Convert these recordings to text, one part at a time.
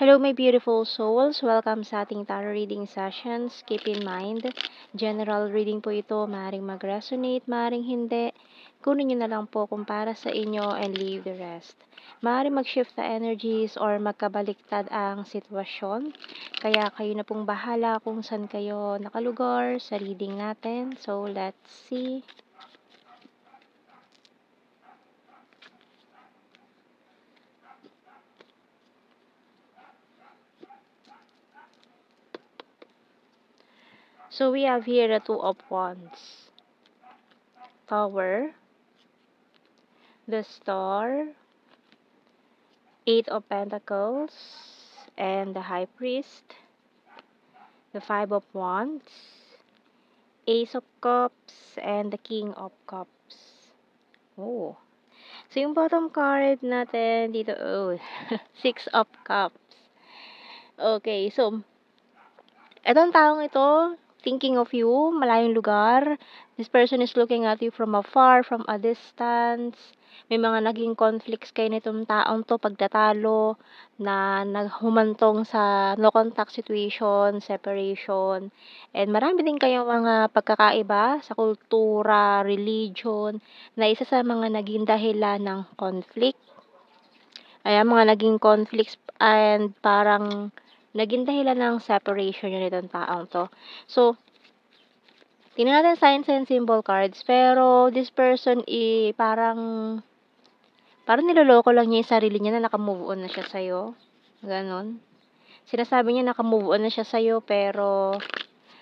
Hello my beautiful souls! Welcome sa ating tarot reading sessions. Keep in mind, general reading po ito. Maaaring mag-resonate, maaaring hindi. Kunin nyo na lang po kung para sa inyo and leave the rest. Maaaring mag-shift na energies or magkabaliktad ang sitwasyon. Kaya kayo na pong bahala kung saan kayo nakalugar sa reading natin. So, let's see. So, we have here the Two of Wands, Tower, the Star, Eight of Pentacles, and the High Priest, the Five of Wands, Ace of Cups, and the King of Cups. Oh. So, yung bottom card natin dito, Six of Cups. Okay, so, etong taong ito, thinking of you, malayong lugar. This person is looking at you from afar, from a distance. May mga naging conflicts kayo nitong taong to pagtatalo na naghumantong sa no contact situation, separation. And marami din kayong mga pagkakaiba sa kultura, religion, na isa sa mga naging dahilan ng conflict. Ayan, mga naging conflicts and parang naging dahilan ng separation yun itong taong to. So, tingnan natin signs and symbol cards, pero this person parang niloloko lang niya yung sarili niya na naka-move on na siya sa'yo. Ganon. Sinasabi niya naka-move on na siya sa'yo, pero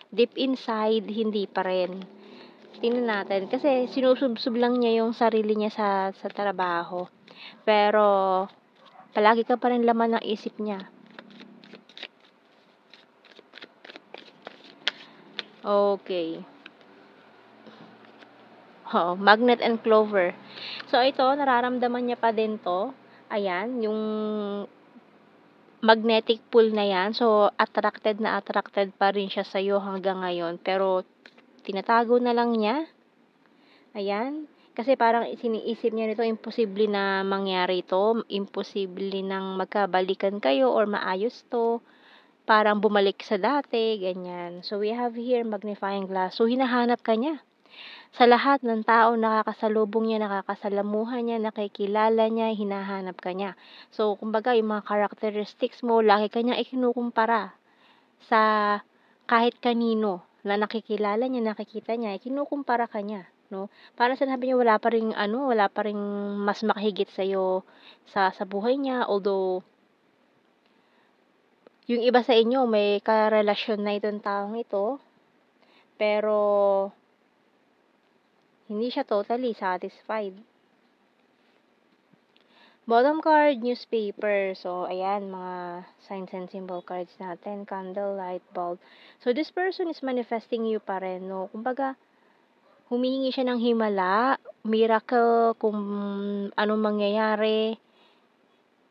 deep inside, hindi pa rin. Tingnan natin. Kasi sinusubsub lang niya yung sarili niya sa trabaho. Pero, palagi ka pa rin laman ng isip niya. Okay. Magnet and Clover. So, ito, nararamdaman niya pa din to. Ayan, yung magnetic pull na yan. So, attracted pa rin siya sa'yo hanggang ngayon. Pero, tinatago na lang niya. Ayan. Kasi parang isiniisip niya nito, imposible na mangyari to. Imposible nang magkabalikan kayo or maayos to. Parang bumalik sa dati, ganyan. So, we have here magnifying glass. So, hinahanap ka niya. Sa lahat ng tao nakakasalubong niya, nakakasalamuhan niya, nakikilala niya, hinahanap ka niya. So, kumbaga, yung mga characteristics mo, lagi ka niya ikinukumpara sa kahit kanino na nakikilala niya, nakikita niya, ikinukumpara ka niya. No? Para sinabi niya, wala pa ring mas makahigit sa'yo sa buhay niya, although, yung iba sa inyo, may karelasyon na itong taong ito, pero, hindi siya totally satisfied. Bottom card, newspaper. So, ayan, mga signs and symbol cards natin. Candle, light bulb. So, this person is manifesting you pa rin, no? Kumbaga, humihingi siya ng himala, miracle, kung anong mangyayari.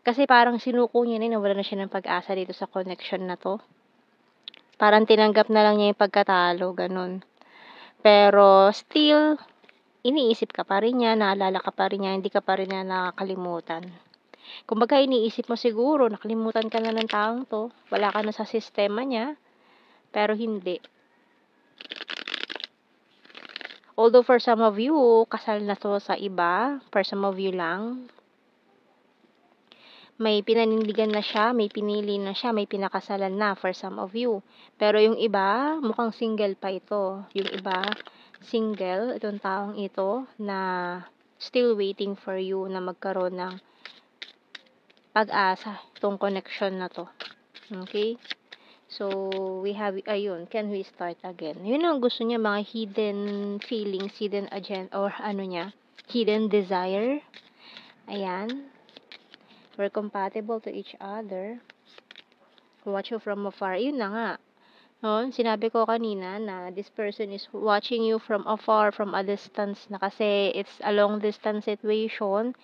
Kasi parang sinuko niya na nawala na siya ng pag-asa dito sa connection na to. Parang tinanggap na lang niya yung pagkatalo, ganun. Pero, still, iniisip ka pa rin niya, naalala ka pa rin niya, hindi ka pa rin niya nakakalimutan. Kumbaga, iniisip mo siguro, nakalimutan ka na ng taong to, wala ka na sa sistema niya, pero hindi. Although for some of you, kasal na to sa iba, for some of you lang, may pinanindigan na siya, may pinili na siya, may pinakasalan na for some of you. Pero yung iba, mukhang single pa ito. Yung iba, single, itong taong ito, na still waiting for you na magkaroon ng pag-asa, itong connection na to. Okay? So, we have, ayun, can we start again? Yun ang gusto niya, mga hidden feelings, hidden agenda, or ano niya, hidden desire. Ayan. We're compatible to each other. Watch you from afar. Yun na nga. No? Sinabi ko kanina na this person is watching you from afar, from a distance na kasi it's a long distance situation.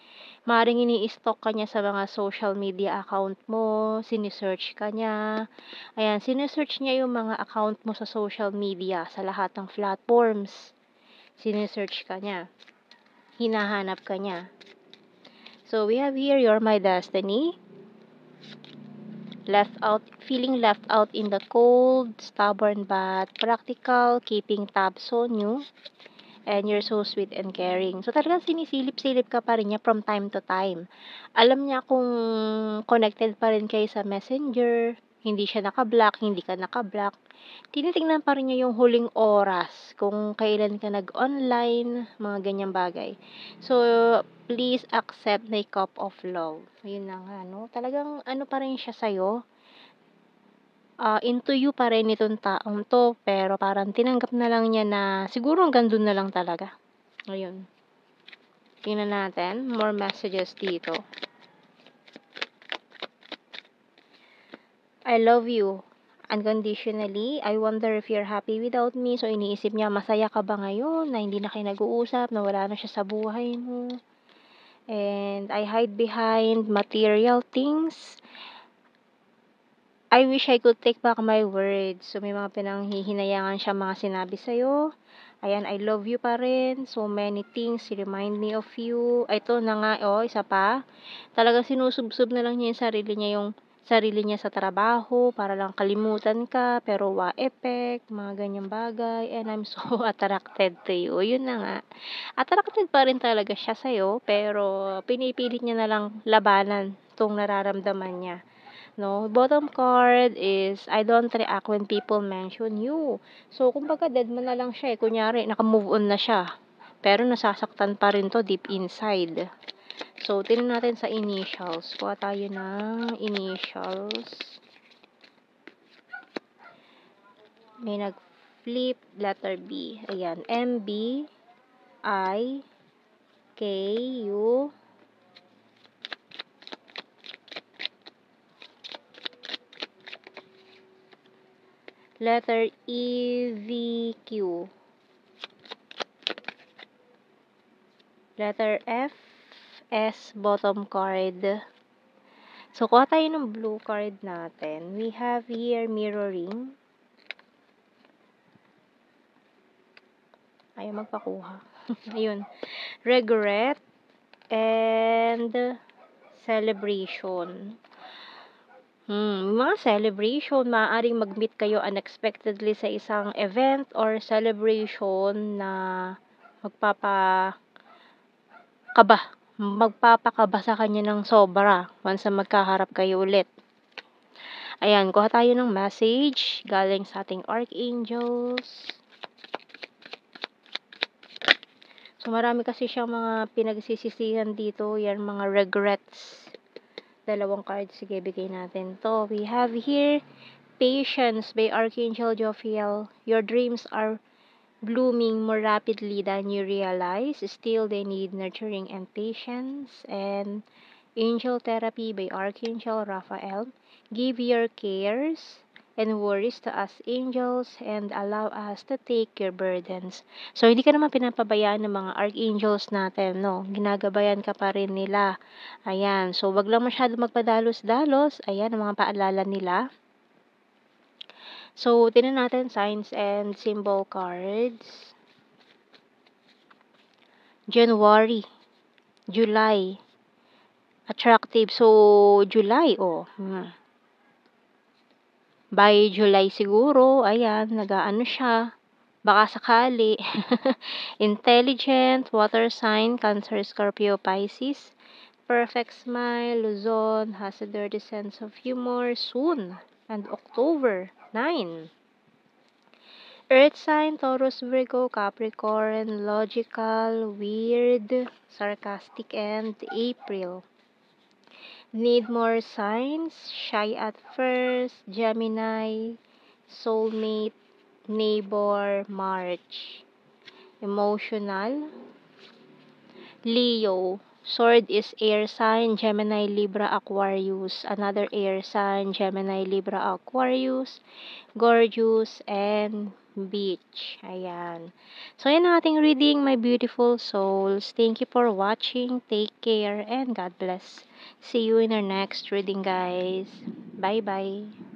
Maring ini-stalk ka niya sa mga social media account mo, sinisearch ka niya. Ayan, sinisearch niya yung mga account mo sa social media, sa lahat ng platforms. Sinisearch ka niya. Hinahanap ka niya. So, we have here, You're My Destiny. feeling left out in the cold, stubborn but practical, keeping tabs on you, and you're so sweet and caring. So, talagang sinisilip-silip ka pa rin niya from time to time. Alam niya kung connected pa rin kayo sa Messenger, hindi siya naka-block, hindi ka naka-block. Tinitingnan pa rin niya yung huling oras, kung kailan ka nag-online, mga ganyang bagay. So, please accept my cup of love. Ayun na nga, no? Talagang ano pa rin siya sa'yo, into you pa rin itong taong 'to, pero parang tinanggap na lang niya na siguro hanggang dun na lang talaga. Ayun, tingnan natin, more messages dito. I love you unconditionally. I wonder if you're happy without me. So, iniisip niya, masaya ka ba ngayon na hindi na kayo nag-uusap, na wala na siya sa buhay mo? And I hide behind material things. I wish I could take back my words. So, may mga pinanghihinayangan siya mga sinabi sa'yo. Ayan, I love you pa rin. So many things remind me of you. Ito na nga, isa pa. Talagang sinusubsob na lang niya yung sarili niya sa trabaho para lang kalimutan ka. Pero effect, mga ganyang bagay. And I'm so attracted to you. Yun na nga. Attracted pa rin talaga siya sa'yo. Pero pinipilit niya na lang labanan tong nararamdaman niya. No, bottom card is I don't react when people mention you. So, kumbaga dead man na lang siya eh. Kunyari, naka-move on na siya. Pero nasasaktan pa rin to deep inside. So, tingnan natin sa initials. Kuha tayo ng initials. May nag-flip letter B. Ayan, M, B, I, K, U, letter E, V, Q. Letter F, S, bottom card. So, kuha tayo ng blue card natin. We have here mirroring. Ayaw magpakuha. Ayun. Regret and celebration. Mga celebration, maaaring mag-meet kayo unexpectedly sa isang event or celebration na magpapakaba sa kanya ng sobra once na magkaharap kayo ulit. Ayan, kuha tayo ng message galing sa ating archangels. So, marami kasi siyang mga pinagsisisihan dito. Yan, mga regrets. Dalawang cards. Sige, bigay natin to. We have here, Patience by Archangel Jophiel. Your dreams are blooming more rapidly than you realize. Still, they need nurturing and patience. And Angel Therapy by Archangel Raphael. Give your cares and worries to us angels and allow us to take your burdens. So, hindi ka naman pinapabayaan ng mga archangels natin, no? Ginagabayan ka pa rin nila. Ayan. So, wag lang masyado magpadalos-dalos. Ayan, ang mga paalala nila. So, tingnan natin signs and symbol cards. January, July, attractive. So, July, by July siguro, ayan, nag-aano siya, baka sakali. Intelligent, water sign, Cancer, Scorpio, Pisces. Perfect smile, Luzon, has a dirty sense of humor, soon. And October, 9. Earth sign, Taurus, Virgo, Capricorn, logical, weird, sarcastic, and April. Need more signs, shy at first, Gemini, soulmate, neighbor, March. Emotional, Leo, sword is air sign, Gemini, Libra, Aquarius. Another air sign, Gemini, Libra, Aquarius. Gorgeous and beach. Ayan. So, yan ang ating reading, my beautiful souls. Thank you for watching. Take care and God bless. See you in our next reading, guys. Bye-bye.